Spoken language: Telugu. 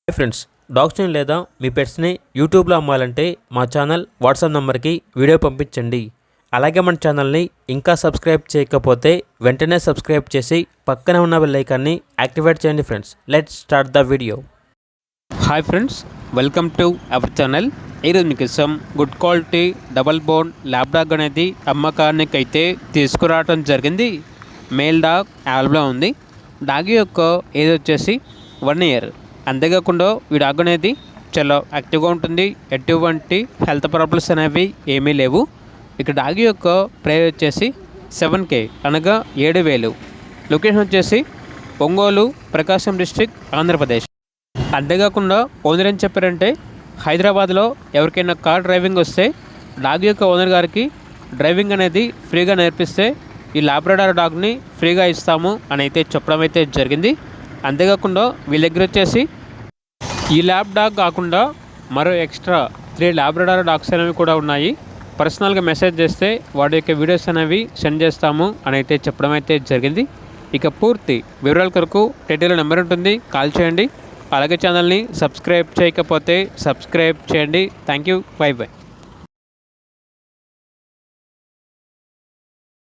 హాయ్ ఫ్రెండ్స్, డాగ్స్ని లేదా మీ పెట్స్ని యూట్యూబ్లో అమ్మాలంటే మా ఛానల్ వాట్సాప్ నెంబర్కి వీడియో పంపించండి. అలాగే మన ఛానల్ని ఇంకా సబ్స్క్రైబ్ చేయకపోతే వెంటనే సబ్స్క్రైబ్ చేసి పక్కనే ఉన్న బెల్ ఐకాన్ని యాక్టివేట్ చేయండి. Friends, let's start the video. Hi friends, welcome to our channel. ఈరోజు మీకు ఇష్టం good quality double bone lab dog అనేది అమ్మకానికి అయితే తీసుకురావడం జరిగింది. మేల్ డాగ్ అవైలబుల్గా ఉంది. డాగ్ యొక్క ఏజ్ వచ్చేసి 1 ఇయర్. అంతేకాకుండా ఈ డాగ్ అనేది చాలా యాక్టివ్గా ఉంటుంది. ఎటువంటి హెల్త్ ప్రాబ్లమ్స్ అనేవి ఏమీ లేవు. ఇక డాగ్ యొక్క ప్రైస్ వచ్చేసి 7K అనగా 7,000. లొకేషన్ వచ్చేసి ఒంగోలు, ప్రకాశం డిస్ట్రిక్ట్, ఆంధ్రప్రదేశ్. అంతేకాకుండా ఓనర్ ఏం చెప్పారంటే హైదరాబాద్లో ఎవరికైనా కార్ డ్రైవింగ్ వస్తే డాగ్ యొక్క ఓనర్ గారికి డ్రైవింగ్ అనేది ఫ్రీగా నేర్పిస్తే ఈ లాబ్రడార్ డాగ్ని ఫ్రీగా ఇస్తాము అని అయితే చెప్పడం అయితే జరిగింది. అంతేకాకుండా వీళ్ళ దగ్గర వచ్చేసి ఈ ల్యాబ్ డాగ్ కాకుండా మరో ఎక్స్ట్రా 3 లాబ్రడార్ డాగ్స్ అనేవి కూడా ఉన్నాయి. పర్సనల్గా మెసేజ్ చేస్తే వాటి యొక్క వీడియోస్ అనేవి సెండ్ చేస్తాము అని అయితే చెప్పడం అయితే జరిగింది. ఇక పూర్తి వివరాల కొరకు టైటిల్ నెంబర్ ఉంటుంది, కాల్ చేయండి. అలాగే ఛానల్ని సబ్స్క్రైబ్ చేయకపోతే సబ్స్క్రైబ్ చేయండి. Thank you, by by.